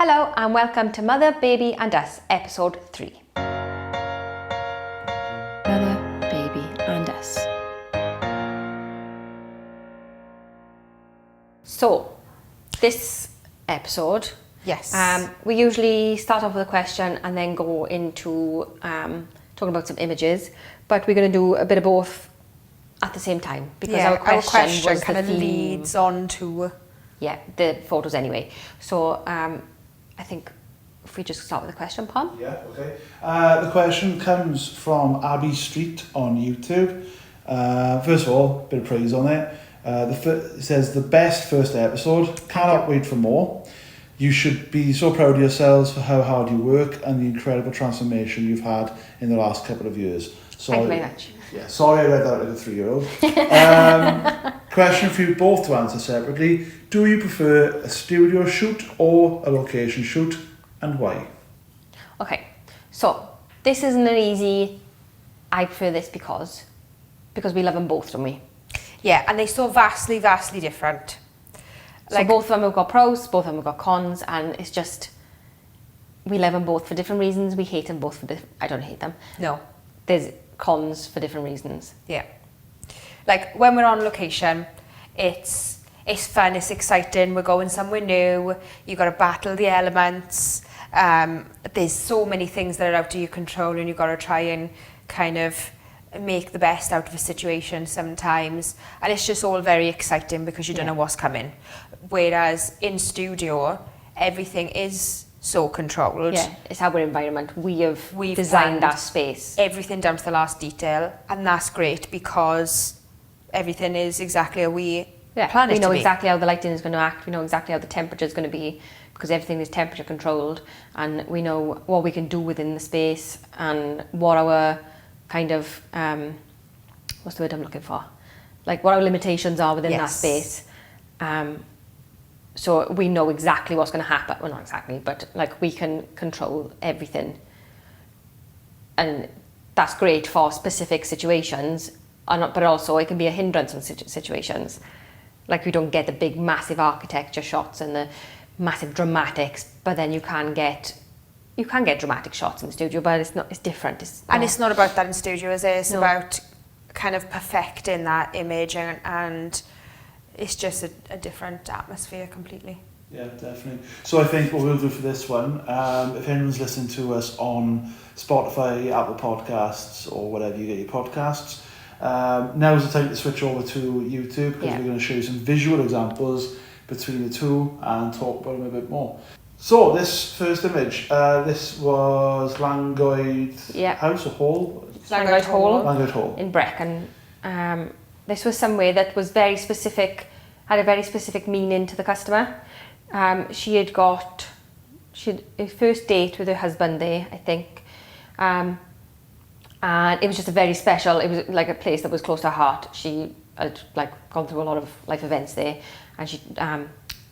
Hello and welcome to Mother, Baby and Us, episode 3. Mother, Baby and Us. So, this episode, yes, we usually start off with a question and then go into talking about some images, but we're going to do a bit of both at the same time because our question was kind of leads on to the photos anyway. So I think if we just start with the question, Pom. Yeah, okay. The question comes from Abby Street on YouTube. First of all, a bit of praise on it. It says, the best first episode, cannot wait for more. You should be so proud of yourselves for how hard you work and the incredible transformation you've had in the last couple of years. Thank you very much. Yeah, sorry I read that like a 3-year-old. Question for you both to answer separately. Do you prefer a studio shoot or a location shoot, and why? Okay, so this isn't an easy, I prefer this because we love them both, don't we? Yeah, and they're so vastly different. So both of them have got pros, both of them have got cons, and it's just, we love them both for different reasons. We hate them both for I don't hate them. No. There's cons for different reasons. Yeah. Like when we're on location, it's fun, it's exciting, we're going somewhere new, you got to battle the elements. There's so many things that are out of your control and you've got to try and kind of make the best out of a situation sometimes, and it's just all very exciting because you don't know what's coming. Whereas in studio, everything is so controlled. Yeah, it's our environment. We've designed our space. Everything down to the last detail, and that's great because everything is exactly how we plan it to be. We know exactly how the lighting is going to act, we know exactly how the temperature is going to be, because everything is temperature controlled, and we know what we can do within the space and what our kind of, what's the word I'm looking for? Like what our limitations are within that space. So we know exactly what's going to happen. Well, not exactly, but like we can control everything. And that's great for specific situations, but also it can be a hindrance in situations. Like we don't get the big, massive architecture shots and the massive dramatics, but then you can get dramatic shots in the studio, but it's different. It's not about that in studio, is it? It's about kind of perfecting that image, and it's just a different atmosphere completely. Yeah, definitely. So I think what we'll do for this one, if anyone's listening to us on Spotify, Apple Podcasts, or whatever you get your podcasts, now's the time to switch over to YouTube, because we're going to show you some visual examples between the two and talk about them a bit more. So this first image, this was Langoyd House or Hall? Langoyd Hall. Langoyd Hall. In Brecon. This was somewhere that was very specific, had a very specific meaning to the customer. She had a first date with her husband there, I think. And it was just a very special, it was like a place that was close to her heart. She had gone through a lot of life events there, and she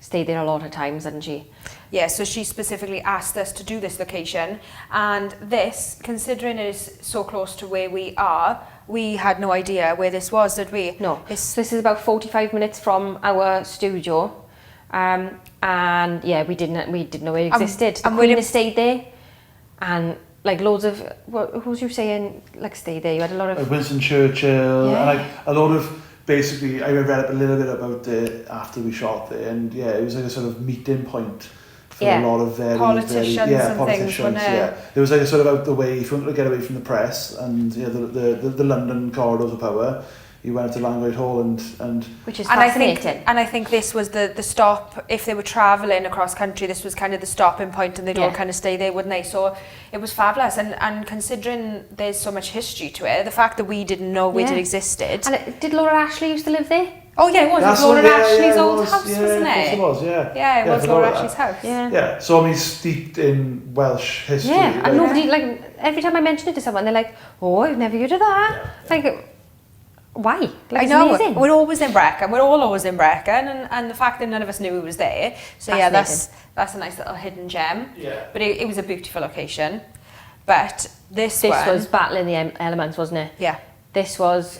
stayed there a lot of times, hadn't she? Yeah, so she specifically asked us to do this location, and this, considering it is so close to where we are, we had no idea where this was, did we? No, this is about 45 minutes from our studio, and we didn't know it existed. And we stayed there, and loads of, who was you saying, stay there? You had a lot of... Winston Churchill, and a lot of... Basically, I read up a little bit about it after we shot there, and it was like a sort of meeting point for a lot of politicians and things, wasn't it? Yeah, there was like a sort of out the way, if you wanted to get away from the press and the London corridors of power, you went to Langoyd Hall and which is fascinating. And I think this was the stop. If they were travelling across country, this was kind of the stopping point, and they'd all kind of stay there, wouldn't they? So it was fabulous, and considering there's so much history to it, the fact that we didn't know it existed. And did Laura Ashley used to live there? Oh yeah, it was. That's Laura Ashley's old house, wasn't it? It was, yeah. Yeah, it was Laura Ashley's house. Yeah. So I mean, steeped in Welsh history. Yeah, and nobody every time I mention it to someone, they're like, "Oh, I've never heard of that." Why? I know. Amazing. We're always in Brecon. We're all always in Brecon, and the fact that none of us knew it was there. So that's a nice little hidden gem. Yeah. But it was a beautiful location. But this was battling the elements, wasn't it? Yeah. This was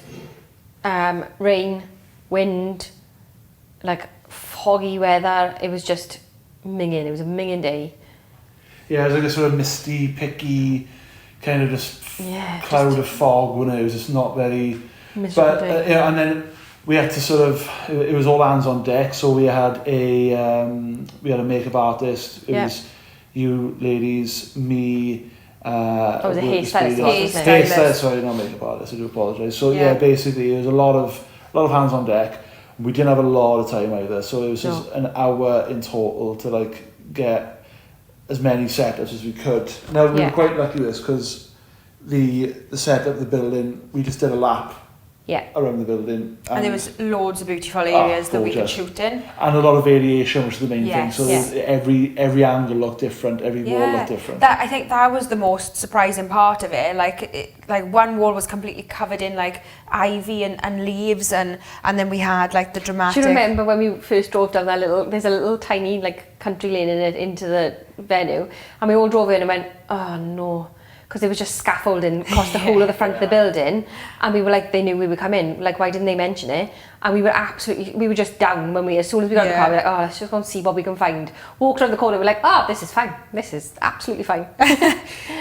rain, wind, foggy weather. It was just minging. It was a minging day. Yeah, it was like a sort of misty, picky, kind of just cloud of fog when it was just not very... Miserable But, day. and then we had to sort of, it was all hands on deck, so we had a makeup artist, it was you ladies, me, Oh, it was a hairstylist. Hairstylist, sorry, not makeup artist, I do apologise. So basically it was a lot of hands on deck. We didn't have a lot of time either, so it was just an hour in total to like get as many setups as we could. Now we were quite lucky with this because the setup of the building, we just did a lap around the building. And there was loads of beautiful areas that we could shoot in. And a lot of variation, which is the main thing. So every angle looked different, every wall looked different. I think that was the most surprising part of it. Like one wall was completely covered in like ivy and leaves, and then we had like the dramatic... Do you remember when we first drove down there's a little tiny like country lane in it into the venue, and we all drove in and went, oh no, because there was just scaffolding across the whole of the front of the building, and we were like, they knew we would come in, like why didn't they mention it? And we were just down when as soon as we got in the car, we were like, oh, let's just go and see what we can find. Walked around the corner, we were like, oh, this is fine, this is absolutely fine.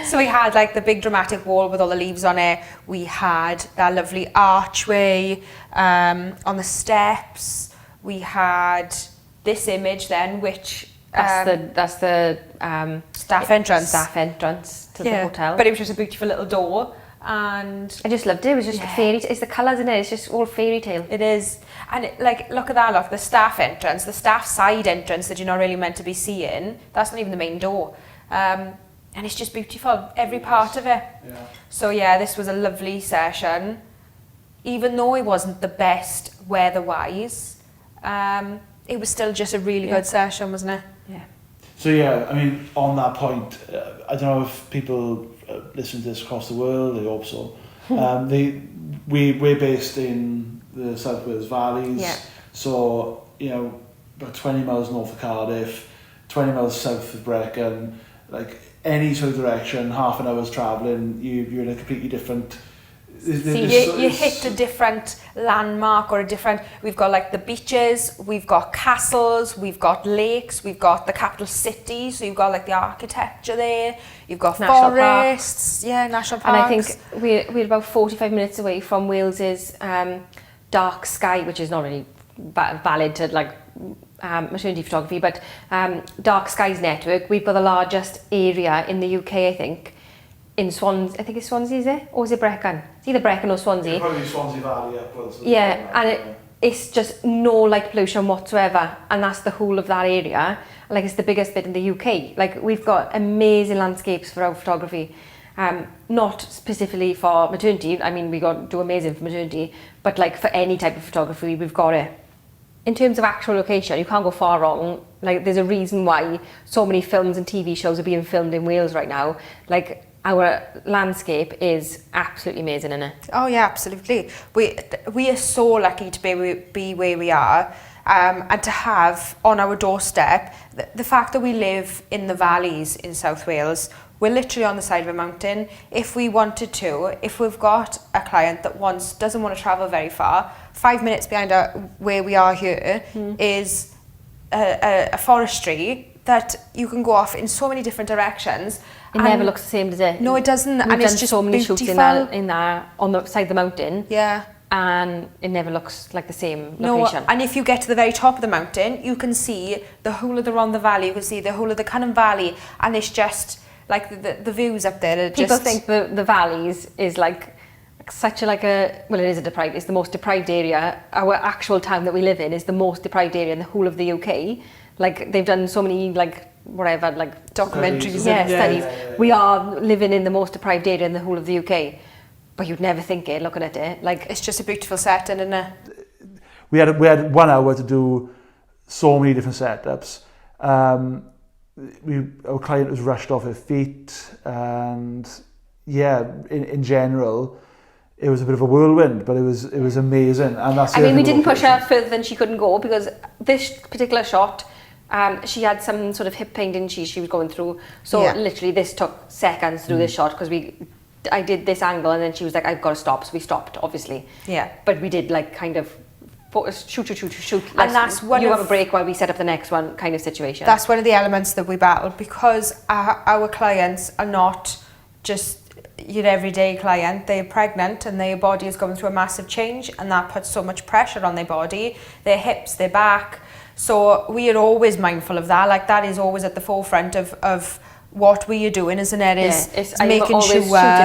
So we had like the big dramatic wall with all the leaves on it, we had that lovely archway on the steps, we had this image then, which that's the staff entrance. Staff entrance to the hotel. But it was just a beautiful little door, and I just loved it. It was just fairy. It's the colours in it. It's just all fairy tale. It is, and like look at that. Look, the staff entrance, the staff side entrance that you're not really meant to be seeing. That's not even the main door, and it's just beautiful. Every part of it. Yeah. So this was a lovely session, even though it wasn't the best weather-wise. It was still just a really good session, wasn't it? Yeah. So I mean, on that point, I don't know if people listen to this across the world, I hope so. We're based in the South Wales Valleys, so, about 20 miles north of Cardiff, 20 miles south of Brecon, like any sort of direction, half an hour's travelling, you're in a completely different... You hit a different landmark or we've got like the beaches, we've got castles, we've got lakes, we've got the capital city, so you've got like the architecture there, you've got national forests, national parks. And I think we're about 45 minutes away from Wales's dark sky, which is not really valid to like maternity photography, but Dark Skies network. We've got the largest area in the UK, I think. In Swansea, I think it's Swansea, is it? Or is it Brecon? It's either Brecon or Swansea. Probably Swansea Valley upwards. And it's just no light pollution whatsoever, and that's the whole of that area. Like it's the biggest bit in the UK. Like we've got amazing landscapes for our photography. Not specifically for maternity. I mean, we do amazing for maternity, but like for any type of photography, we've got it. In terms of actual location, you can't go far wrong. Like there's a reason why so many films and TV shows are being filmed in Wales right now. Like our landscape is absolutely amazing, isn't it? Oh yeah, absolutely. We are so lucky to be where we are, and to have on our doorstep the fact that we live in the valleys in South Wales. We're literally on the side of a mountain. If we wanted to, if we've got a client that doesn't want to travel very far, 5 minutes behind where we are here is a forestry that you can go off in so many different directions. It never looks the same, does it? No, it doesn't. We've and done it's just so many beautiful. shoots in there on the side of the mountain. Yeah. And it never looks like the same No, location. and if you get to the very top of the mountain, you can see the whole of the Rhondda Valley, you can see the whole of the Cynnon Valley, and it's just like the views up there are just... People think the valleys is like such a well, it is it's the most deprived area. Our actual town that we live in is the most deprived area in the whole of the UK. Like they've done so many documentaries, studies. We are living in the most deprived area in the whole of the UK, but you'd never think it looking at it. Like it's just a beautiful setting, isn't it? We had 1 hour to do so many different setups. Our client was rushed off her feet, and in general, it was a bit of a whirlwind, but it was amazing. And that's we didn't push her further than she couldn't go, because this particular shot, she had some sort of hip pain, didn't she? She was going through. So literally this took seconds to do this shot, because I did this angle and then she was like, I've got to stop. So we stopped, obviously. Yeah. But we did like kind of shoot. And that's one you of- have a break while we set up the next one kind of situation. That's one of the elements that we battle, because our clients are not just your everyday client. They're pregnant and their body is going through a massive change, and that puts so much pressure on their body, their hips, their back. So we are always mindful of that. Like, that is always at the forefront of what we are doing, isn't it? Is making sure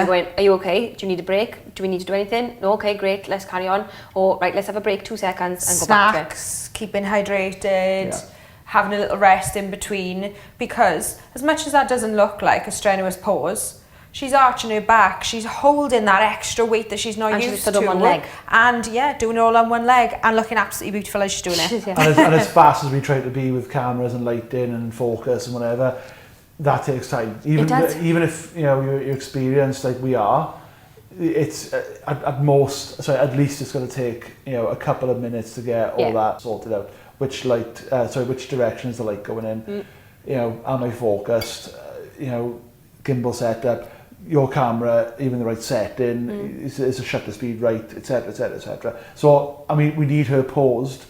going, are you okay? Do you need a break? Do we need to do anything? No, okay, great, let's carry on. Or right, let's have a break, 2 seconds and go back to it. Snacks, keeping hydrated, having a little rest in between, because as much as that doesn't look like a strenuous pause, she's arching her back, she's holding that extra weight that she's not and used she's stood to. on one leg. And doing it all on one leg and looking absolutely beautiful as she's doing it. And as fast as we try to be with cameras and lighting and focus and whatever, that takes time. Even if you're experienced like we are, it's at least it's going to take a couple of minutes to get all that sorted out. Which direction is the light going in? Am I focused? Gimbal setup, your camera, even the right setting, is the shutter speed right, etc, etc, etc. So I mean, we need her paused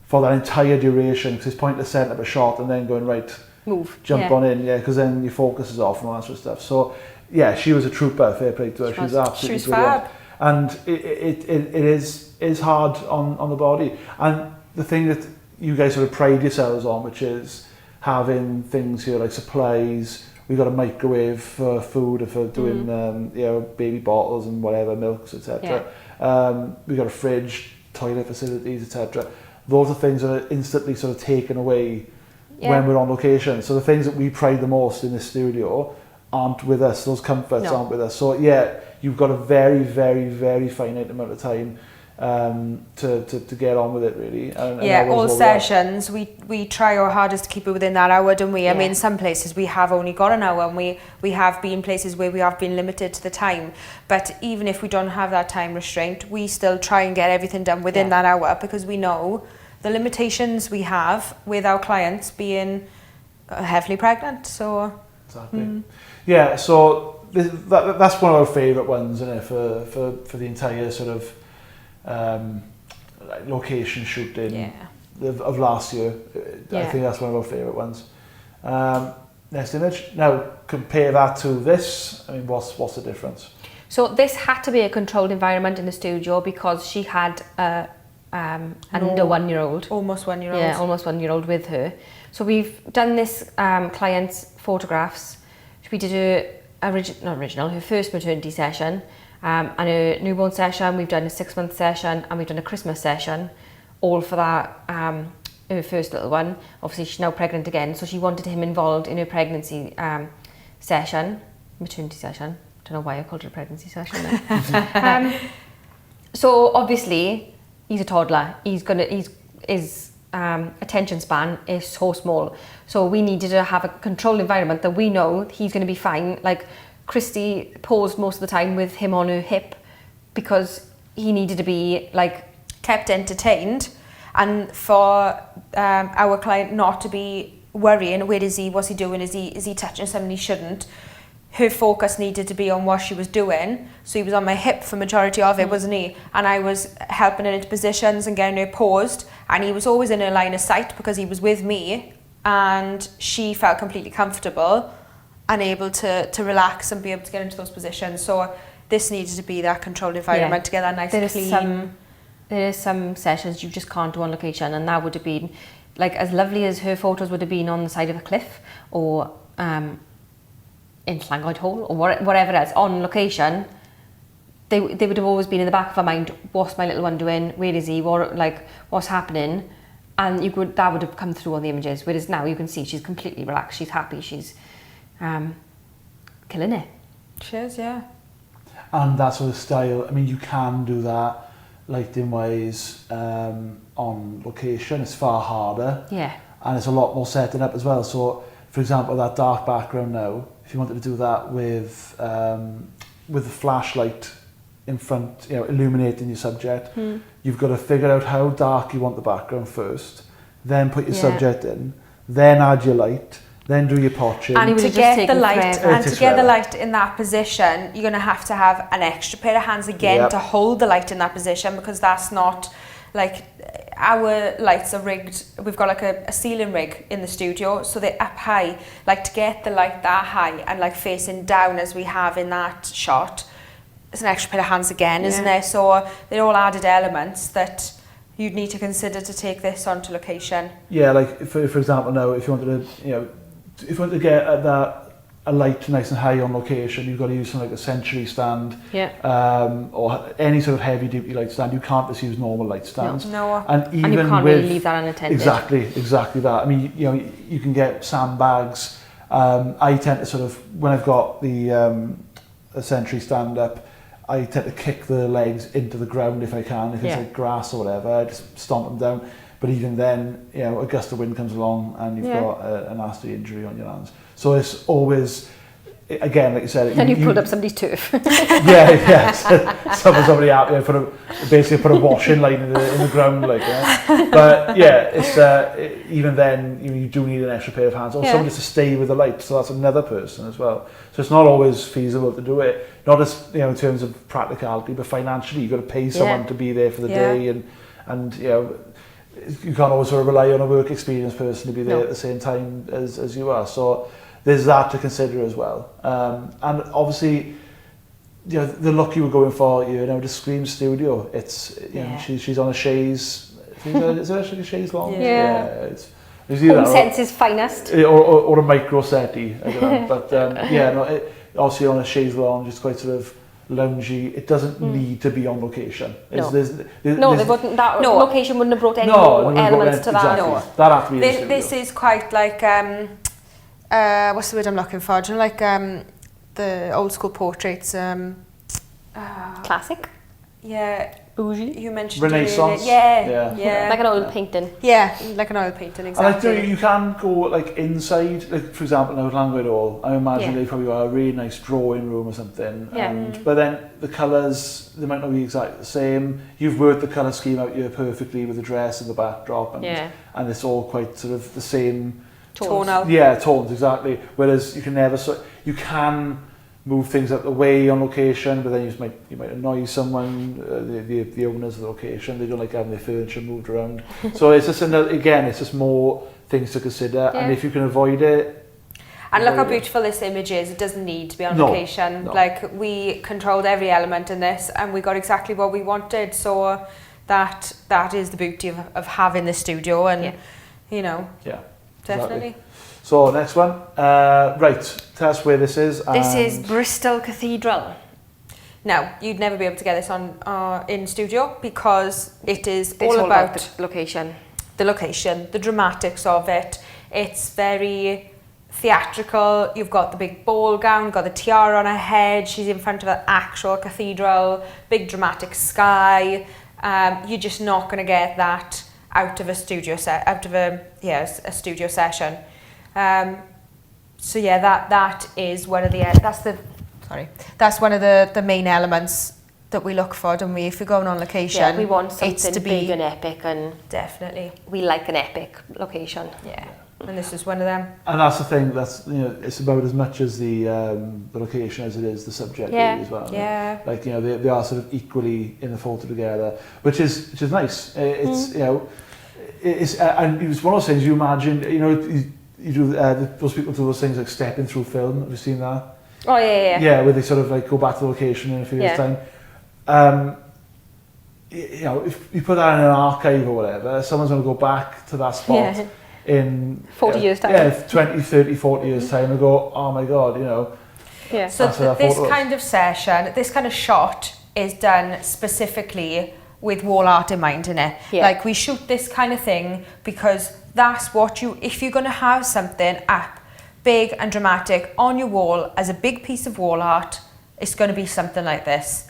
for that entire duration, because it's pointless setting up a shot and then going right, jump on in, because then your focus is off and all that sort of stuff. So yeah, she was a trooper, fair play to her. She was absolutely brilliant. Fab. And it is hard on the body. And the thing that you guys sort of pride yourselves on, which is having things here like supplies. We've got a microwave for food, for doing baby bottles and whatever, milks, etc. We've got a fridge, toilet facilities, etc. Those are things that are instantly sort of taken away when we're on location. So the things that we pride the most in the studio aren't with us. Those comforts aren't with us. So you've got a very, very, very finite amount of time to get on with it, really. And all sessions we try our hardest to keep it within that hour, don't we? I mean, some places we have only got an hour, and we have been places where we have been limited to the time, but even if we don't have that time restraint, we still try and get everything done within that hour, because we know the limitations we have with our clients being heavily pregnant. So exactly. So that's one of our favourite ones, isn't it, for the entire sort of location shooting of last year. I think that's one of our favourite ones. Next image. Now compare that to this. I mean, what's the difference? So this had to be a controlled environment in the studio, because she had under 1 year old. Almost 1 year old. Yeah, almost 1 year old with her. So we've done this client's photographs. We did her first maternity session. And a newborn session, we've done a 6-month session, and we've done a Christmas session, all for that, her first little one. Obviously she's now pregnant again, so she wanted him involved in her pregnancy maternity session. Don't know why I called it a pregnancy session then. So obviously he's a toddler, his attention span is so small, so we needed to have a controlled environment that we know he's going to be fine. Like, Christy paused most of the time with him on her hip, because he needed to be kept entertained, and for our client not to be worrying, where is he, what's he doing, is he touching something he shouldn't. Her focus needed to be on what she was doing, so he was on my hip for majority of it, wasn't he? And I was helping her into positions and getting her paused, and he was always in her line of sight because he was with me, and she felt completely comfortable and able to relax and be able to get into those positions. So this needed to be that controlled environment to get that nice and clean. There is some sessions you just can't do on location, and that would have been, like, as lovely as her photos would have been on the side of a cliff, or in Llangoed Hall, or whatever else, on location, they would have always been in the back of our mind, what's my little one doing, where is he, what's happening, and that would have come through on the images, whereas now you can see she's completely relaxed, she's happy, she's killing it. She is, yeah. And that sort of style, I mean, you can do that lighting wise on location. It's far harder. Yeah. And it's a lot more setting up as well. So, for example, that dark background now, if you wanted to do that with the flashlight in front, illuminating your subject, you've got to figure out how dark you want the background first, then put your subject in, then add your light, then do your potching. And to get the light in that position, you're going to have an extra pair of hands again to hold the light in that position, because that's not, like, our lights are rigged, we've got like a ceiling rig in the studio, so they're up high, like to get the light that high and like facing down as we have in that shot, it's an extra pair of hands again, isn't it? So they're all added elements that you'd need to consider to take this onto location. Yeah, like for example now, if you wanted to, if you wanted to get a light nice and high on location, you've got to use something like a Century stand, or any sort of heavy duty light stand. You can't just use normal light stands. No. And even and you can't really leave that unattended. Exactly that. I mean, you can get sandbags. I tend to sort of, when I've got the a Century stand up, I tend to kick the legs into the ground if I can. If it's like grass or whatever, I just stomp them down. But even then, a gust of wind comes along and you've got a nasty injury on your hands. So it's always, again, like you said... And you pulled up somebody's turf. Somebody out there basically put a washing line in the ground, like, But it's even then, you do need an extra pair of hands, or someone just to stay with the light, so that's another person as well. So it's not always feasible to do it, not just in terms of practicality, but financially. You've got to pay someone to be there for the day, and you can't always sort of rely on a work experienced person to be there at the same time as you are. So there's that to consider as well. And obviously, the look you were going for, the Scream Studio. It's she's on a chaise. Is it actually a chaise lounge? It's Home Sense's finest. Or a micro settee. I don't know. But obviously on a chaise lounge, it's quite sort of loungy. It doesn't need to be on location. They wouldn't. Location wouldn't have brought any more elements to that. Exactly. That had to be this is quite like what's the word I'm looking for? Do you know, like the old school portraits? Classic. Yeah. Bougie. You mentioned Renaissance. Yeah. Like an oil painting. Yeah, like an oil painting, exactly. And you can go like inside, like for example now at Langway Hall, I imagine they probably got a really nice drawing room or something. But then the colours, they might not be exactly the same. You've worked the colour scheme out here perfectly with the dress and the backdrop, and it's all quite sort of the same tonal. Yeah, tones, exactly. Whereas you can move things out the way on location, but then you might annoy someone, the owners of the location. They don't like having their furniture moved around. So it's just it's just more things to consider, and if you can avoid it. And look how beautiful this image is. It doesn't need to be on location. No. Like, we controlled every element in this, and we got exactly what we wanted. So that is the beauty of having the studio, and definitely. Exactly. So next one, right, tell us where this is. This is Bristol Cathedral. Now, you'd never be able to get this on in studio because it's all about the location. The location, the dramatics of it. It's very theatrical. You've got the big ball gown, you've got the tiara on her head, she's in front of an actual cathedral, big dramatic sky. You're just not going to get that out of a studio a studio session. So that is one of that's one of the main elements that we look for, don't we? If we're going on location, we want something to be big and epic, and definitely we like an epic location. And this is one of them. And that's the thing. That's it's about as much as the location as it is the subject as well. Yeah. Like they are sort of equally in the photo together, which is nice. It's it's and it was one of those things you imagine. You do those people do those things like stepping through film. Have you seen that? Oh yeah. Yeah, where they sort of like go back to the location in a few years' time. If you put that in an archive or whatever, someone's going to go back to that spot in 40 years time. Yeah, 20, 30, 40 years time and go, oh my God, Yeah. So this kind of session, this kind of shot is done specifically with wall art in mind, innit? Yeah. Like, we shoot this kind of thing because that's what if you're going to have something up big and dramatic on your wall as a big piece of wall art, it's going to be something like this.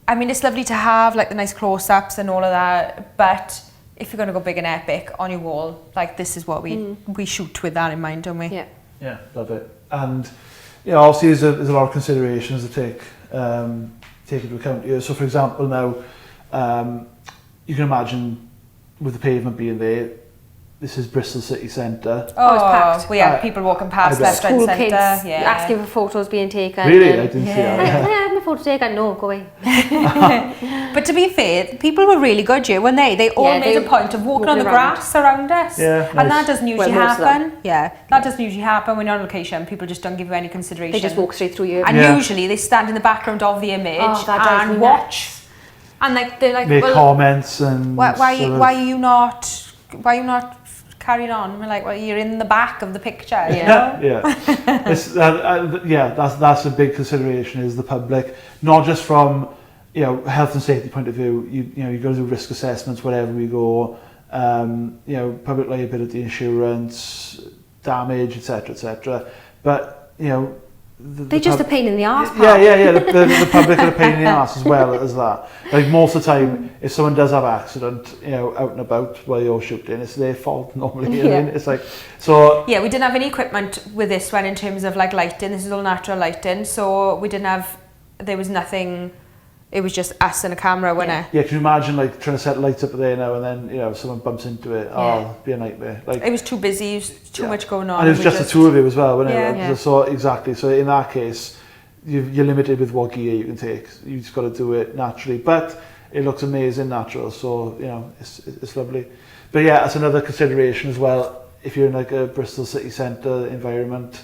I mean, it's lovely to have like the nice close-ups and all of that, but if you're going to go big and epic on your wall, like, this is what we shoot with that in mind, don't we? Yeah, love it. And obviously there's a lot of considerations to take into account here. So for example now, you can imagine with the pavement being there, this is Bristol city centre. Oh, it's packed. We had people walking past left, right, School centre. kids Yeah. asking for photos being taken. Really? and- I didn't see Like, that. can I have my photo taken? No, go away. But to be fair, people were really good here, weren't they? They all Yeah, made they a point of walking on the around. grass around us. Yeah, And nice. that doesn't usually Well, most of them. happen. Yeah, that doesn't usually happen when you're on location. People just don't give you any consideration. They just walk straight through you. And Yeah. usually they stand in the background of the image Oh, that drives and me watch. And like they're like, Make well, comments and why sort of- are you not carrying on? We're like, well, you're in the back of the picture, you Yeah, know? yeah. That's a big consideration, is the public, not just from health and safety point of view. You got to do risk assessments wherever we go. Public liability insurance, damage, etc. But They're just a pain in the arse. Yeah. The public are a pain in the arse as well as that. Like most of the time, if someone does have an accident, out and about while you're shooting, it's their fault normally. Yeah. I mean, it's like so. Yeah, we didn't have any equipment with this one in terms of like lighting. This is all natural lighting, so we didn't have. There was nothing. It was just us and a camera, wasn't it? Yeah, can you imagine like trying to set lights up there now and then someone bumps into it? Oh, it'd be a nightmare. Like It was too busy. It was too much going on. and it was we just the two of you as well, wasn't Yeah. it? Like, Yeah. So exactly. So in that case, you're limited with what gear you can take. You just got to do it naturally, but it looks amazing natural. So it's lovely. But yeah, that's another consideration as well. If you're in like a Bristol city centre environment,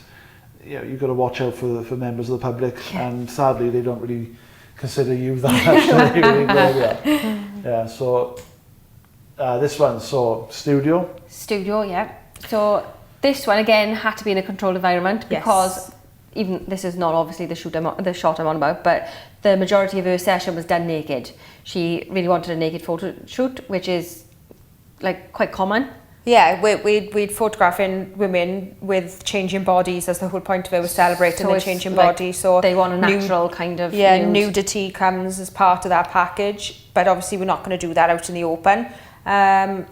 you've got to watch out for members of the public, and sadly they don't really consider you that much. Yeah. So this one, so studio. Studio, yeah. So this one again had to be in a controlled environment because even this is not obviously the shot I'm on about, but the majority of her session was done naked. She really wanted a naked photo shoot, which is like quite common. Yeah, we'd photographing women with changing bodies, as the whole point of it was celebrating their it's changing like body. So they want a natural kind of nude. Nudity comes as part of that package, but obviously we're not going to do that out in the open.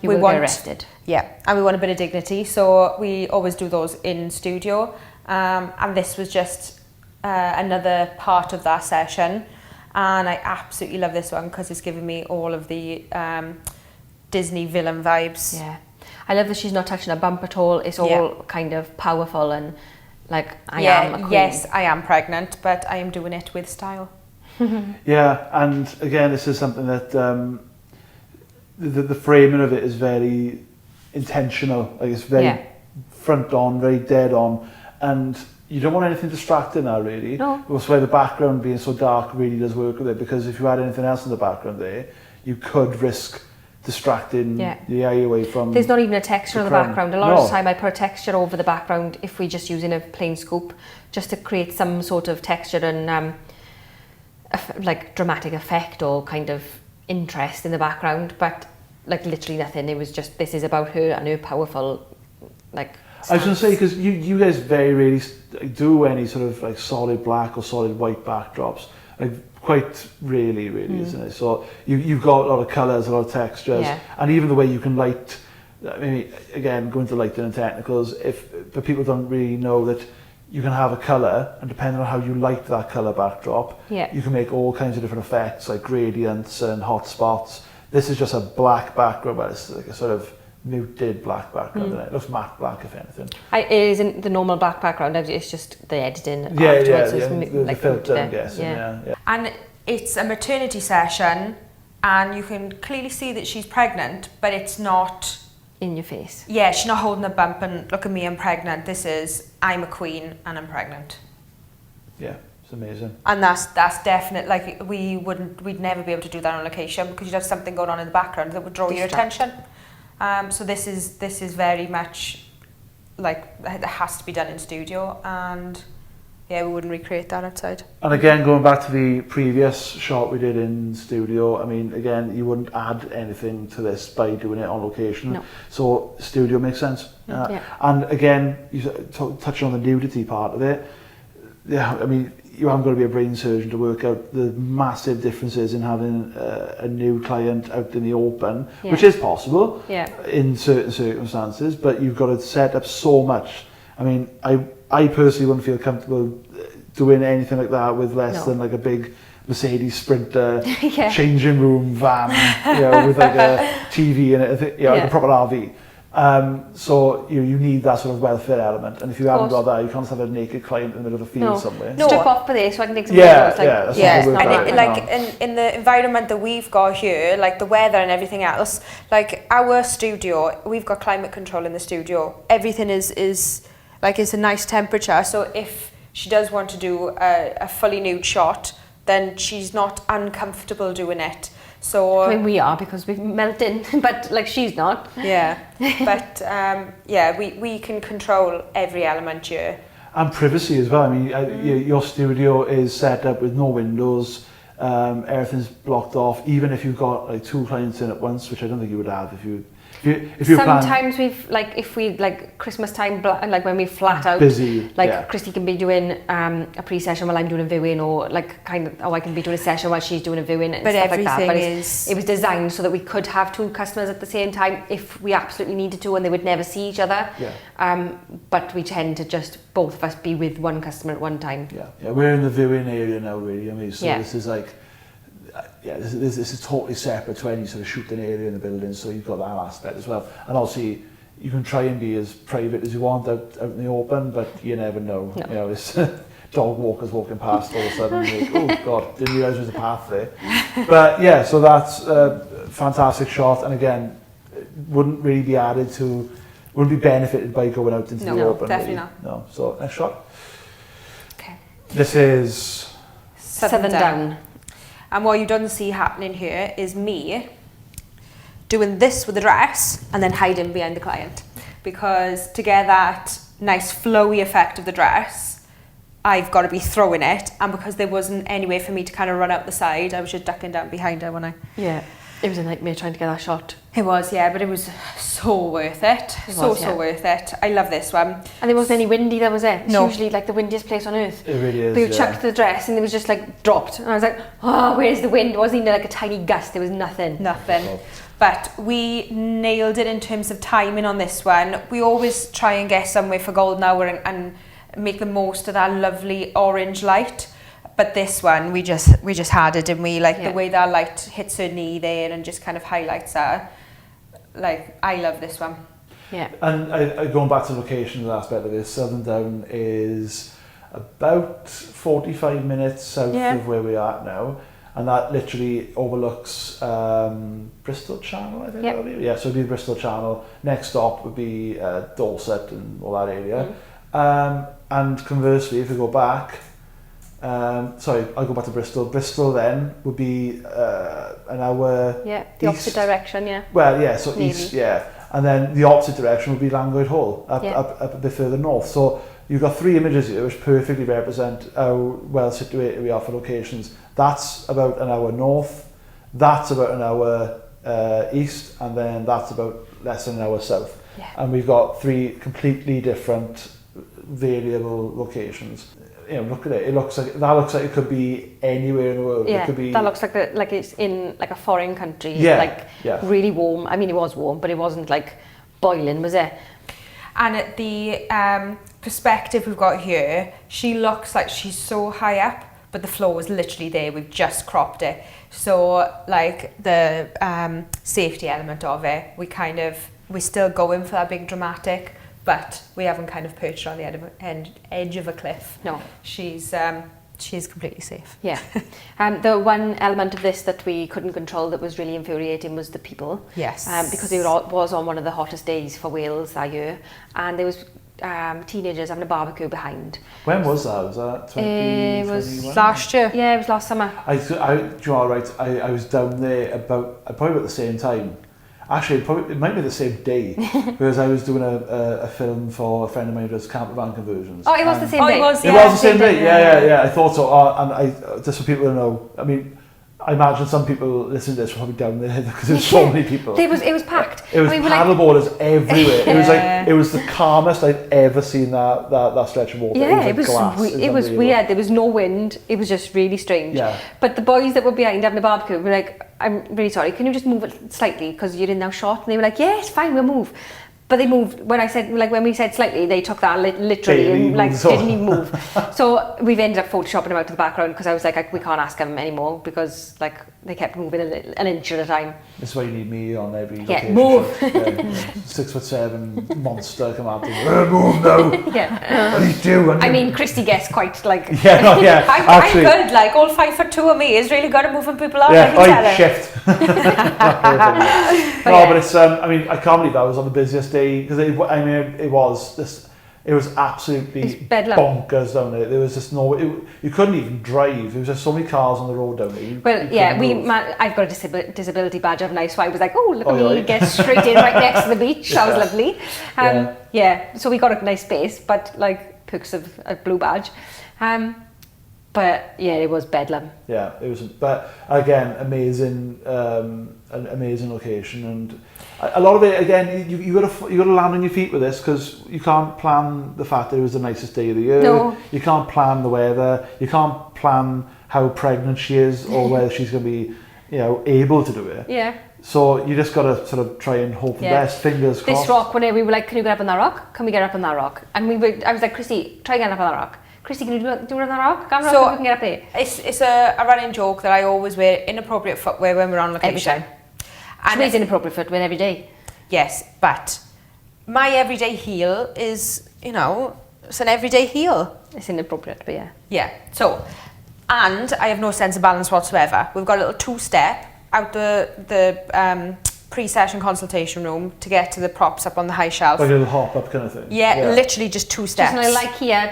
You will get arrested. Yeah, and we want a bit of dignity, so we always do those in studio. And this was just another part of that session, and I absolutely love this one because it's giving me all of the Disney villain vibes. Yeah. I love that she's not touching a bump at all. It's all kind of powerful and like I am a queen. Yes, I am pregnant, but I am doing it with style. Yeah, and again, this is something that the framing of it is very intentional. Like it's very front on, very dead on, and you don't want anything distracting that really. No. That's why the background being so dark really does work with it, because if you had anything else in the background there, you could risk distracting the eye away from. There's not even a texture in the crown. background. A lot of the time I put a texture over the background if we're just using a plain scope, just to create some sort of texture and like dramatic effect or kind of interest in the background, but like literally nothing. It was just, this is about her and her powerful like stance. I was going to say, because you guys very rarely do any sort of like solid black or solid white backdrops, like quite really, isn't it? So you've got a lot of colours, a lot of textures, and even the way you can light. I mean, again, going to lighting and technicals, but people don't really know that you can have a colour, and depending on how you light that colour backdrop, you can make all kinds of different effects, like gradients and hot spots. This is just a black background, but it's like a sort of muted black background. It looks matte black, if anything. It isn't the normal black background, it's just the editing Yeah, afterwards. the filter, I'm guessing, yeah. And it's a maternity session, and you can clearly see that she's pregnant, but it's not in your face. Yeah, she's not holding a bump and look at me, I'm pregnant. This is, I'm a queen and I'm pregnant. Yeah, it's amazing. And that's definite. Like we'd never be able to do that on location because you'd have something going on in the background that would draw your attention. So this is very much like it has to be done in studio, and yeah, we wouldn't recreate that outside. And again, going back to the previous shot we did in studio, I mean, again, you wouldn't add anything to this by doing it on location. No. So studio makes sense. And again, you touching on the nudity part of it. Yeah, I mean, you haven't got to be a brain surgeon to work out the massive differences in having a new client out in the open, which is possible in certain circumstances, but you've got to set up so much. I mean, I personally wouldn't feel comfortable doing anything like that with less than like a big Mercedes Sprinter changing room van, with like a TV in it, like a proper RV. So you need that sort of welfare element, and if you haven't got that, you can't have a naked client in the middle of a field somewhere. No. Strip off for this so I can take some yeah, videos. And in the environment that we've got here, like the weather and everything else, like our studio, we've got climate control in the studio. Everything is like it's a nice temperature. So if she does want to do a fully nude shot, then she's not uncomfortable doing it. So I mean, we are because we've melted, but like she's not. Yeah, but we can control every element here. And privacy as well. I mean, your studio is set up with no windows. Everything's blocked off. Even if you've got like 2 clients in at once, which I don't think you would have if you sometimes we've like if we like Christmas time like when we flat out busy, Christy can be doing a pre-session while I'm doing a viewing, or like I can be doing a session while she's doing a viewing and stuff like that. But it was designed so that we could have 2 customers at the same time if we absolutely needed to, and they would never see each other. But we tend to just both of us be with one customer at one time. We're in the viewing area now, really. I mean, so this is like this is totally separate to any sort of shooting area in the building, so you've got that aspect as well. And obviously you can try and be as private as you want out in the open, but you never know. You know, it's dog walkers walking past all of a sudden, like, oh god, didn't realise there was a path there. But yeah, so that's a fantastic shot, and again, it wouldn't really be wouldn't be benefited by going out into the open. No, definitely really. not. No. So next shot. Okay. This is Southern Down. And what you don't see happening here is me doing this with the dress and then hiding behind the client. Because to get that nice flowy effect of the dress, I've got to be throwing it. And because there wasn't any way for me to kind of run out the side, I was just ducking down behind her when I... Yeah, it was a nightmare trying to get that shot. It was, yeah, but it was so worth it. So worth it. I love this one. And there wasn't any wind either, was it? It's no. usually like the windiest place on earth. It really is. But you chucked the dress and it was just like dropped. And I was like, oh, where's the wind? It wasn't even like a tiny gust. There was nothing. Nothing. But we nailed it in terms of timing on this one. We always try and get somewhere for golden hour and make the most of that lovely orange light. But this one, we just had it, didn't we? Like the way that light hits her knee there and just kind of highlights her. Like, I love this one. Yeah. And going back to the location aspect of this, Southern Down is about 45 minutes south of where we are now. And that literally overlooks Bristol Channel, I think that'll be. Yeah, so it'd be Bristol Channel. Next stop would be Dorset and all that area. And conversely, if we go back, sorry, I'll go back to Bristol. Bristol then would be an hour the opposite direction, Well, yeah, so maybe. East, and then the opposite direction would be Langoyd Hall, up a bit further north. So you've got 3 images here which perfectly represent how well situated we are for locations. That's about an hour north, that's about an hour east, and then that's about less than an hour south. And we've got 3 completely different variable locations. You know, look at it. That looks like it could be anywhere in the world. Yeah, it could be. That looks like it's in like a foreign country. Really warm. I mean, it was warm, but it wasn't like boiling, was it? And at the perspective we've got here, she looks like she's so high up, but the floor was literally there. We've just cropped it. So like the safety element of it, we're still going for that big dramatic. But we haven't kind of perched her on the edge of a cliff. No. She's completely safe. Yeah. The one element of this that we couldn't control that was really infuriating was the people. Yes. Because it was on one of the hottest days for Wales that year. And there was teenagers having a barbecue behind. When was that? Was that 2021? It was last year. Yeah, it was last summer. Do you know, right, I was down there probably about the same time. Actually, it might be the same day, because I was doing a film for a friend of mine who does camper van conversions. Oh, it was the same day? It was the same day, yeah. I thought so, and just for people to know, I mean, I imagine some people listening to this were probably down there because there's so many people. It was packed. It was paddleboarders everywhere. It was the calmest I'd ever seen that stretch of water. Yeah, it was weird. There was no wind. It was just really strange. Yeah. But the boys that were behind having a barbecue were like, I'm really sorry, can you just move it slightly because you're in now shot? And they were like, yeah, it's fine, we'll move. But they moved, when we said slightly, they took that literally and didn't even move. So we've ended up photoshopping them out to the background because I was like, we can't ask them anymore because they kept moving an inch at a time. This is why you need me on every Yeah, location. move. Yeah, 6'7" monster come out and move now. Yeah. What do you do? I mean, Christy gets quite like... Yeah, no, yeah. I'm good, like all 5'2" of me is really good at moving people on. Yeah, I can tell her. shift. No, but it's, I mean, I can't believe that was on the busiest day, because it was absolutely It's bedlam. bonkers down there. There was just you couldn't even drive. There was just so many cars on the road down there. Well, yeah, I've got a disability badge, haven't I? So I was like, oh, look at me, get straight in right next to the beach. That was lovely. Yeah, so we got a nice space, but like perks of a blue badge. But yeah, it was bedlam. Yeah, it was. But again, amazing, an amazing location, and a lot of it. Again, you got to land on your feet with this, because you can't plan the fact that it was the nicest day of the year. No. You can't plan the weather. You can't plan how pregnant she is, or whether she's going to be, able to do it. Yeah. So you just got to sort of try and hope for the best. Fingers crossed. This rock, when we were like, can you get up on that rock? Can we get up on that rock? And I was like, Christy, try getting up on that rock. Christy, can you do it on that rock? So we can get up there. It's a running joke that I always wear inappropriate footwear when we're on location. Every time. And it's inappropriate footwear every day. Yes, but my everyday heel is, it's an everyday heel. It's inappropriate, but yeah. Yeah, so, and I have no sense of balance whatsoever. We've got a little two-step out the pre-session consultation room to get to the props up on the high shelf. Like a little hop up kind of thing. Yeah, literally just two steps. Just like here.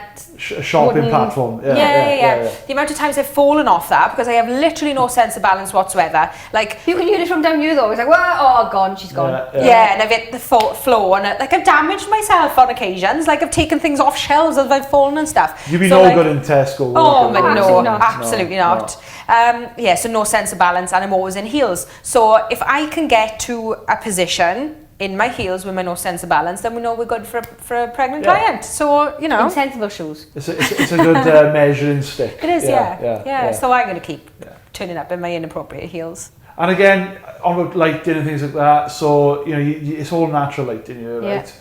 A shopping platform. Yeah. The amount of times I've fallen off that because I have literally no sense of balance whatsoever. Like, you can hear it from down here though. It's like, well, gone, she's gone. Yeah, and I've hit the floor, and I've damaged myself on occasions. Like, I've taken things off shelves as I've fallen and stuff. You'd be no good in Tesco. Oh, but no, absolutely not. So no sense of balance, and I'm always in heels. So if I can get to a position in my heels with my no sense of balance, then we know we're good for a pregnant client. So, Insensible shoes. It's a good measuring stick. It is, yeah. So I'm going to keep turning up in my inappropriate heels. And again, on with lighting and things like that, so, it's all natural lighting, right?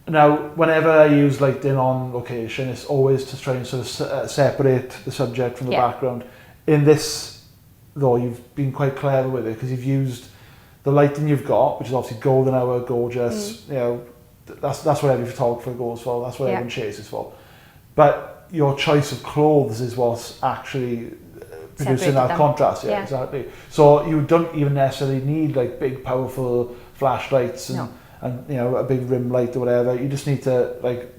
Now, whenever I use lighting on location, it's always to try and sort of separate the subject from the background. In this, though, you've been quite clever with it, because you've used the lighting you've got, which is obviously golden hour, gorgeous, that's what every photographer goes for, that's what everyone chases for. But your choice of clothes is what's actually producing that contrast. Yeah, exactly. So you don't even necessarily need like big, powerful flashlights and a big rim light or whatever. You just need to like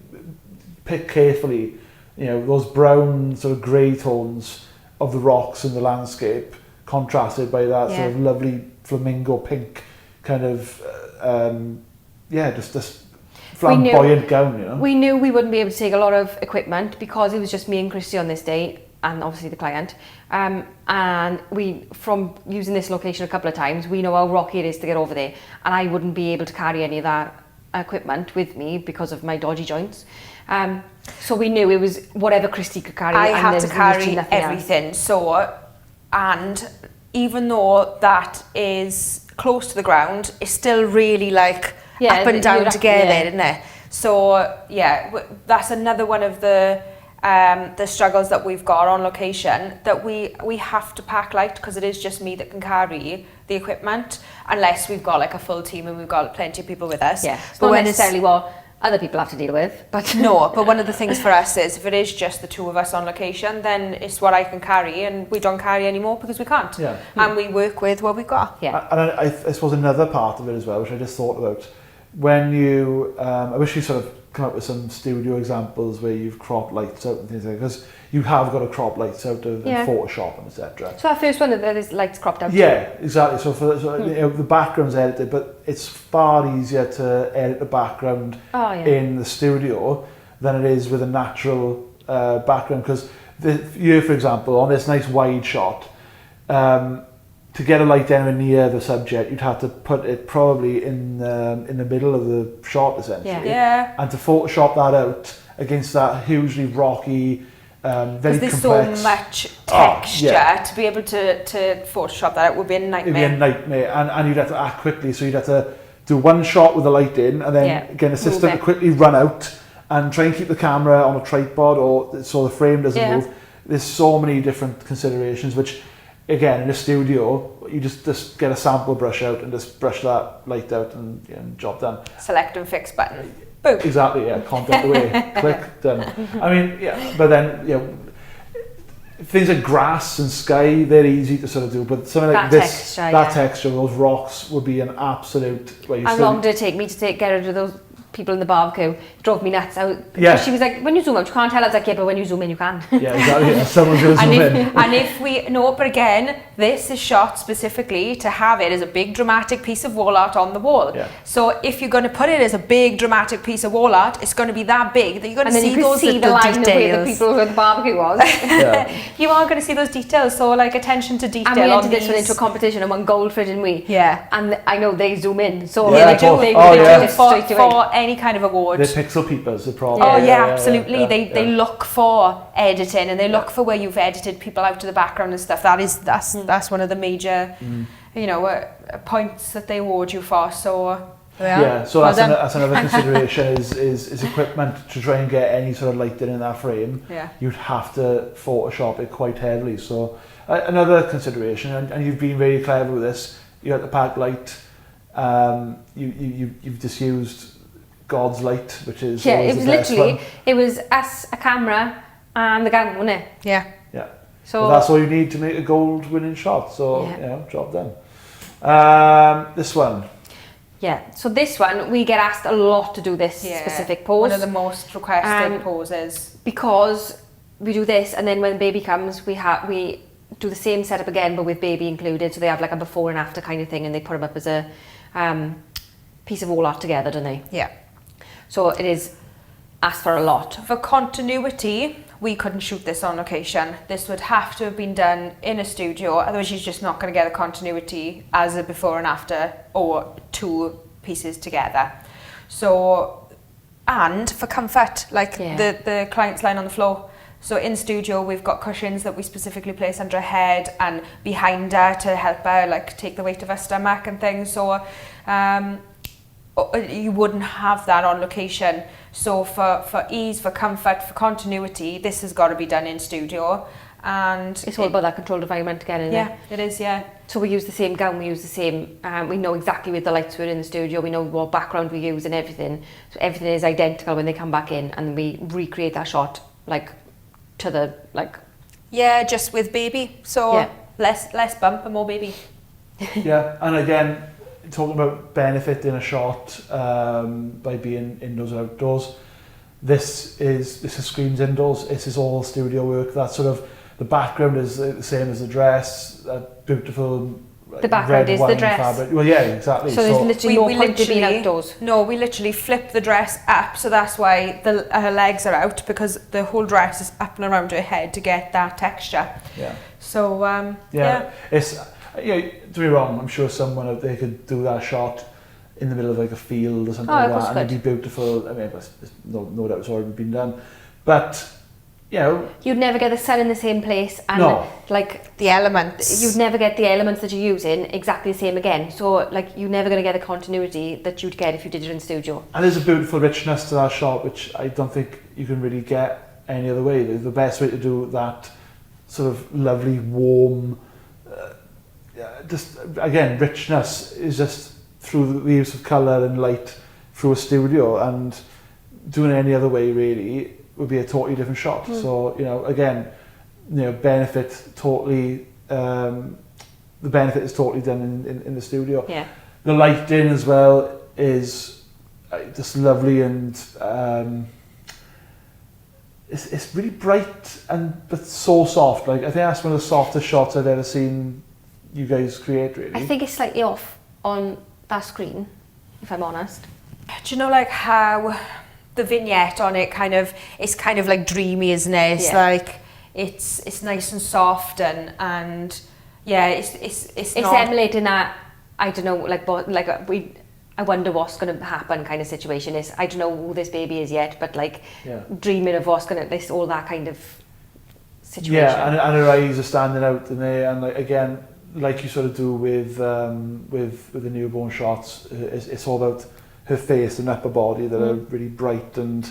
pick carefully, those brown sort of grey tones of the rocks and the landscape, contrasted by that sort of lovely flamingo pink kind of just this flamboyant gown. We knew we wouldn't be able to take a lot of equipment because it was just me and Christy on this day, and obviously the client, and we, from using this location a couple of times, we know how rocky it is to get over there, and I wouldn't be able to carry any of that equipment with me because of my dodgy joints. So we knew it was whatever Christy could carry. I had to carry everything. So, and even though that is close to the ground, it's still really like up and down together, isn't it? So that's another one of the struggles that we've got on location, that we have to pack light, because it is just me that can carry the equipment, unless we've got like a full team and we've got plenty of people with us. Yeah, it's not necessarily what other people have to deal with, but but one of the things for us is, if it is just the two of us on location, then it's what I can carry, and we don't carry anymore because we can't. And we work with what we've got. And I suppose another part of it as well, which I just thought about, when you I wish you sort of come up with some studio examples where you've cropped lights out and things like that, because you have got to crop lights out of in Photoshop and etc. So our first one, that is lights cropped out. Yeah, exactly. So the background's edited, but it's far easier to edit the background in the studio than it is with a natural background, because here, for example, on this nice wide shot, to get a light anywhere near the subject, you'd have to put it probably in the middle of the shot, essentially. And to Photoshop that out against that hugely rocky, very complex. There's so much texture to be able to Photoshop that out would be a nightmare. It'd be a nightmare, and you'd have to act quickly, so you'd have to do one shot with the light in, and then get an assistant to quickly run out and try and keep the camera on a tripod, or so the frame doesn't move. There's so many different considerations, which again, in a studio, you just get a sample brush out and just brush that light out and job done. Select and fix button. Boom. Exactly, yeah, content away, click, done. I mean, yeah, but then, things like grass and sky, they're easy to sort of do, but something like that texture, those rocks would be an absolute... How long did it take me to get rid of those people in the barbecue? It drove me nuts. She was like, when you zoom out, you can't tell. I was like, yeah, but when you zoom in, you can. Yeah, exactly. Yeah. Someone's going to zoom in. And if we... No, but again, this is shot specifically to have it as a big dramatic piece of wall art on the wall. Yeah. So if you're going to put it as a big dramatic piece of wall art, it's going to be that big that you're going to see those little details. And then you can see the line of where the people where the barbecue was. Yeah. You are going to see those details. So like attention to detail. And we entered this one into a competition and won gold for it, didn't we? Yeah. And I know they zoom in. So they do. They for any kind of award. They're pixel peepers, they're probably. Oh yeah, absolutely. They look for editing and they look for where you've edited people out of the background and stuff. That's one of the major, points that they award you for. So so that's another consideration is equipment to try and get any sort of lighting in that frame. Yeah. You'd have to Photoshop it quite heavily. So another consideration, and you've been very clever with this. You had the pack light. You've just used God's light, which is it was literally it was us, a camera, and the gun, wasn't it? Yeah. Yeah. So but that's all you need to make a gold winning shot. So job done. This one. Yeah. So this one we get asked a lot to do this specific pose. One of the most requested poses. Because we do this, and then when the baby comes, we do the same setup again, but with baby included. So they have like a before and after kind of thing, and they put them up as a piece of wall art together, don't they? Yeah. So it is asked for a lot. For continuity, we couldn't shoot this on location. This would have to have been done in a studio, otherwise you're just not going to get the continuity as a before and after or two pieces together. So, and for comfort, the client's lying on the floor. So in studio, we've got cushions that we specifically place under her head and behind her to help her take the weight of her stomach and things. So you wouldn't have that on location. So for ease, for comfort, for continuity, this has got to be done in studio. And it's all about that controlled environment again, isn't it? Yeah, it is, yeah. So we use the same gown, we use the same, we know exactly where the lights were in the studio, we know what background we use and everything. So everything is identical when they come back in, and we recreate that shot to the Yeah, just with baby. So less bump and more baby. Yeah, and again, talking about benefit in a shot by being indoors or outdoors, this is screens indoors. This is all studio work. That sort of the background is the same as the dress. That beautiful. The background is the dress. Fabric. Well, yeah, exactly. So there's literally no point to being outdoors. No, we literally flip the dress up, so that's why her legs are out, because the whole dress is up and around her head to get that texture. Yeah. So it's. To be wrong, I'm sure someone out there could do that shot in the middle of a field or something like that, and it'd be beautiful. I mean, there's no doubt it's already been done, but you'd never get the sun in the same place, and the elements. You'd never get the elements that you're using exactly the same again. So you're never going to get the continuity that you'd get if you did it in studio. And there's a beautiful richness to that shot, which I don't think you can really get any other way. The best way to do that sort of lovely, warm. Just again, richness is just through the use of colour and light through a studio, and doing it any other way really would be a totally different shot. So benefit totally. The benefit is totally done in the studio. Yeah. The lighting as well is just lovely, and it's really bright but so soft. I think that's one of the softest shots I've ever seen you guys create, really. I think it's slightly off on that screen, if I'm honest. Do you know how the vignette on it it's kind of dreamy, isn't it? It's it's nice and soft and it's not emulating that, I don't know, I wonder what's going to happen kind of situation. I don't know who this baby is yet, but dreaming of what's going to, all that kind of situation. Yeah, and her eyes are standing out in there, and again, like you sort of do with the newborn shots, it's all about her face and upper body that are really bright, and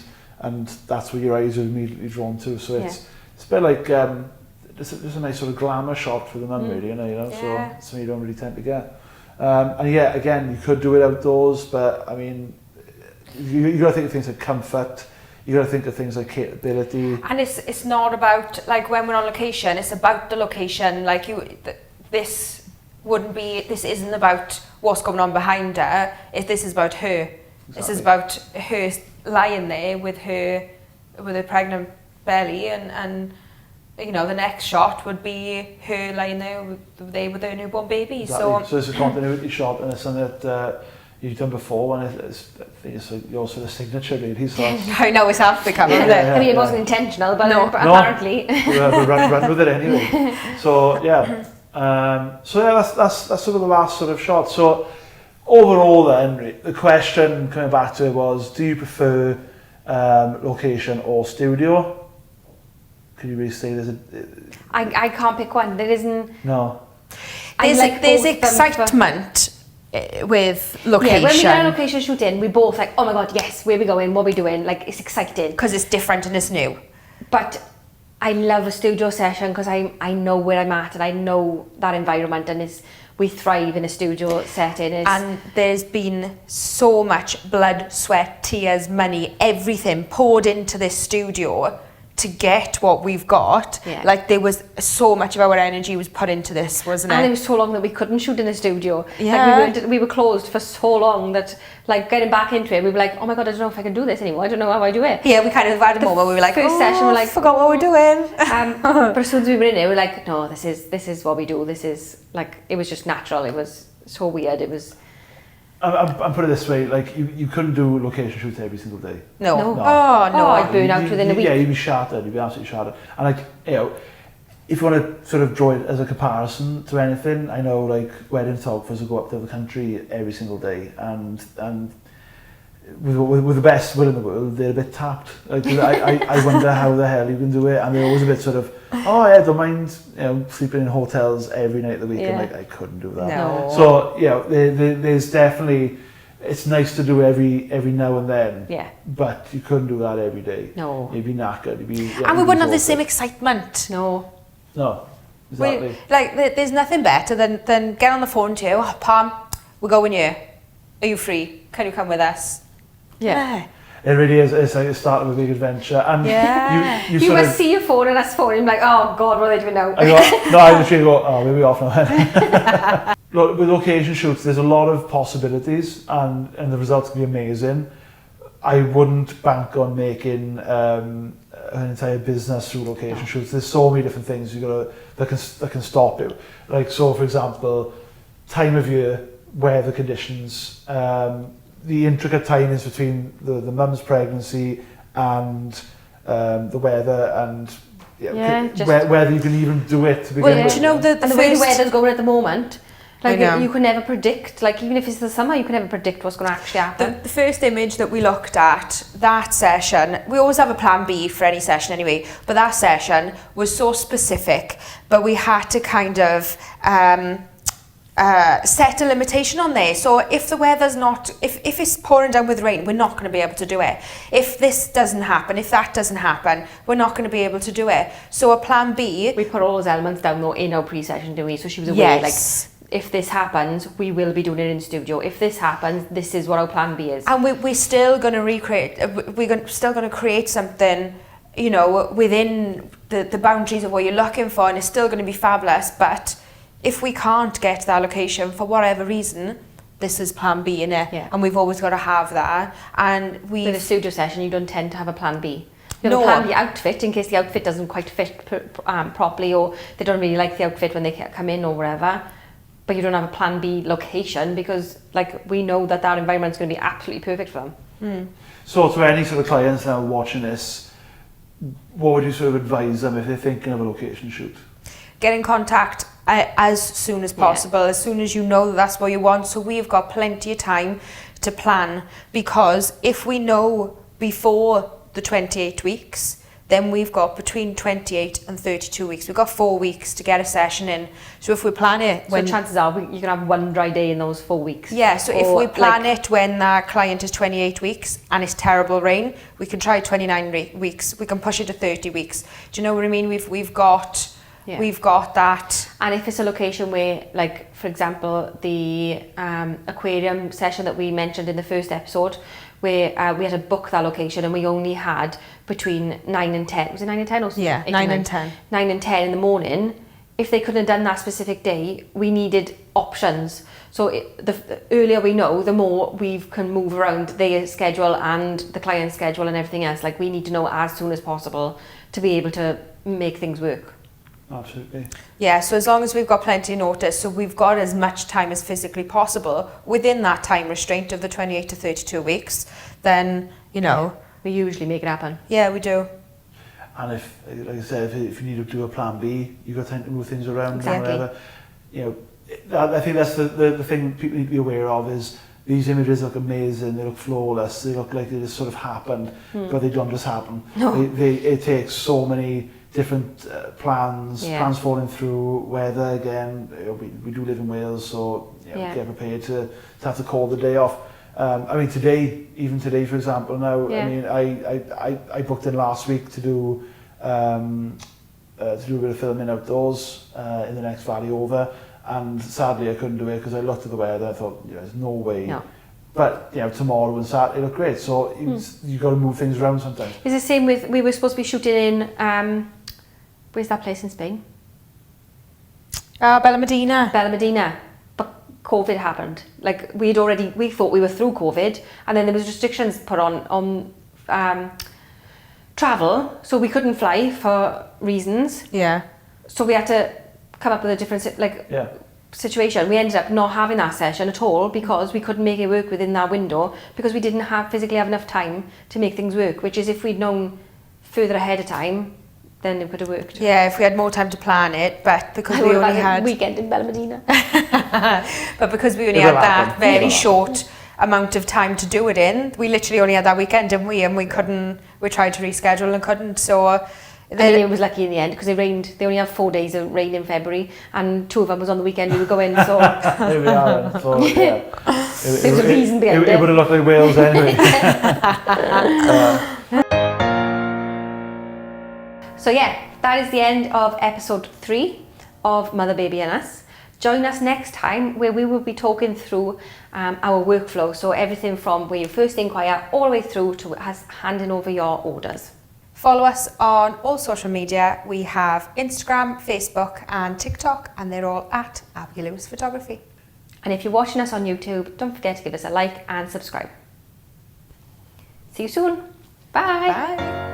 that's where your eyes are immediately drawn to. So it's a bit like it's a nice sort of glamour shot for the mum, really, you know. Yeah. So something you don't really tend to get. And yeah, again, you could do it outdoors, but I mean, you got to think of things like comfort. You got to think of things like capability. And it's not about, like, when we're on location, it's about the location. Like, this isn't about what's going on behind her. This is about her. Exactly. This is about her lying there with her pregnant belly, and you know, the next shot would be her lying there with her newborn baby. Exactly. So it's a continuity shot, and it's something that you've done before, and I think it's like your sort of signature, really. So I know it's half becoming. I mean, it wasn't intentional, but apparently. We run with it anyway. So yeah, that's sort of the last sort of shot. So overall, then the question coming back to it was: do you prefer location or studio? Could you really say there's a? I can't pick one. There isn't. No. There's excitement with location. Yeah, when we get a location shooting, we both like, oh my god, yes, where are we going, what are we doing? Like, it's exciting. Because it's different and it's new. But I love a studio session because I know where I'm at and I know that environment, and we thrive in a studio setting. And there's been so much blood, sweat, tears, money, everything poured into this studio to get what we've got. Yeah. Like, there was so much of our energy was put into this, wasn't it? And it was so long that we couldn't shoot in the studio. Yeah. Like, we were closed for so long that, like, getting back into it, we were like, oh my god, I don't know if I can do this anymore. I don't know how I do it. Yeah, we kind of had a moment where we were like, first session, we're like, forgot what we're doing. But as soon as we were in it, we were like, no, this is what we do. This is, like, it was just natural. It was so weird. It was... I'm put it this way, like, you couldn't do location shoots every single day. No. No. Oh, no. I'd burn out within a week. Yeah, you'd be shattered. You'd be absolutely shattered. And, like, you know, if you want to sort of draw it as a comparison to anything, I know, like, wedding photographers will go up to the country every single day, and with the best will in the world, they're a bit tapped. Like, I wonder how the hell you can do it, and they're always a bit sort of, oh yeah, don't mind, you know, sleeping in hotels every night of the week. Yeah. I'm like, I couldn't do that. No. So, you know, there's definitely, it's nice to do every now and then. Yeah. But you couldn't do that every day. No. You'd be knackered. And we wouldn't have the same excitement. No. No, exactly. There's nothing better than get on the phone to you. Oh, Pam, we're going here. Are you free? Can you come with us? Yeah. It really is. It's like the start of a big adventure. And Yeah. You must see your phone and us phone, and like, oh god, what are they doing now? I literally go, oh, we'll be off now. Look, with location shoots, there's a lot of possibilities, and the results can be amazing. I wouldn't bank on making an entire business through location shoots. There's so many different things that can stop you. Like, so for example, time of year, weather conditions, the intricate timings between the mum's pregnancy and the weather, and whether you can even do it to begin with. Do you know the way the weather's going at the moment, like, I know. you can never predict. Like, even if it's the summer, you can never predict what's going to actually happen. The first image that we looked at, that session, we always have a plan B for any session anyway, but that session was so specific, but we had to kind of set a limitation on there. So if the weather's not, if it's pouring down with rain, we're not going to be able to do it. If this doesn't happen, if that doesn't happen, we're not going to be able to do it. So a plan B... We put all those elements down though in our pre-session, didn't we? So she was aware, like, if this happens, we will be doing it in studio. If this happens, this is what our plan B is. And we're still going to recreate, still going to create something, you know, within the boundaries of what you're looking for, and it's still going to be fabulous. But if we can't get to that location for whatever reason, this is plan B, innit? Yeah. And we've always got to have that. And with a studio session, you don't tend to have a plan B. You have a plan B outfit in case the outfit doesn't quite fit properly, or they don't really like the outfit when they come in or whatever. But you don't have a plan B location because, like, we know that environment's going to be absolutely perfect for them. Mm. So to any sort of clients now watching this, what would you sort of advise them if they're thinking of a location shoot? Get in contact as soon as possible, as soon as you know that's what you want. So we've got plenty of time to plan, because if we know before the 28 weeks, then we've got between 28 and 32 weeks. We've got 4 weeks to get a session in. So if we plan it... So chances are you can have one dry day in those 4 weeks. Yeah, so if we plan it when our client is 28 weeks and it's terrible rain, we can try 29 weeks. We can push it to 30 weeks. Do you know what I mean? We've got Yeah. we've got that. And if it's a location where, like, for example, the aquarium session that we mentioned in the first episode, where we had to book that location and we only had between 9 and 10. Was it 9 and 10 or something? Yeah, 9 and 10. 9 and 10 in the morning. If they couldn't have done that specific day, we needed options. So the earlier we know, the more we can move around their schedule and the client's schedule and everything else. Like, we need to know as soon as possible to be able to make things work. Absolutely. Yeah, so as long as we've got plenty of notice, so we've got as much time as physically possible within that time restraint of the 28 to 32 weeks, then, you know. We usually make it happen. Yeah, we do. And if, like I said, if you need to do a plan B, you've got time to move things around. Exactly. And whatever. You know, I think that's the thing people need to be aware of is these images look amazing, they look flawless, they look like they just sort of happened, but they don't just happen. No. It takes so many different plans, Yeah. plans falling through, weather again, you know, we do live in Wales, so you know, Yeah. get prepared to have to call the day off. I mean even today for example now, Yeah. I mean I booked in last week to do a bit of filming outdoors in the next valley over, and sadly I couldn't do it because I looked at the weather and I thought, you know, there's no way. No. But you know, tomorrow and Saturday look great, so you got to move things around sometimes. It's the same with, we were supposed to be shooting in, where's that place in Spain? Bella Medina. Bella Medina. But COVID happened. Like, we thought we were through COVID, and then there was restrictions put on travel, so we couldn't fly for reasons. Yeah. So we had to come up with a different situation. We ended up not having that session at all because we couldn't make it work within that window because we didn't physically have enough time to make things work, which is if we'd known further ahead of time, then it would have worked. Yeah, if we had more time to plan it, but because we only had... weekend in Bella Medina. But because we only had that very short amount of time to do it in, we literally only had that weekend, didn't we? And we couldn't, we tried to reschedule and couldn't, so... I mean, it was lucky in the end because it rained. They only have 4 days of rain in February, and 2 of them was on the weekend we were going. So There we are. Then. So yeah, there was a reason behind it. It would have looked like Wales anyway. So yeah, that is the end of episode 3 of Mother, Baby and Us. Join us next time where we will be talking through our workflow. So everything from where you first inquire all the way through to us handing over your orders. Follow us on all social media. We have Instagram, Facebook and TikTok, and they're all at Abigail Lewis Photography. And if you're watching us on YouTube, don't forget to give us a like and subscribe. See you soon. Bye. Bye.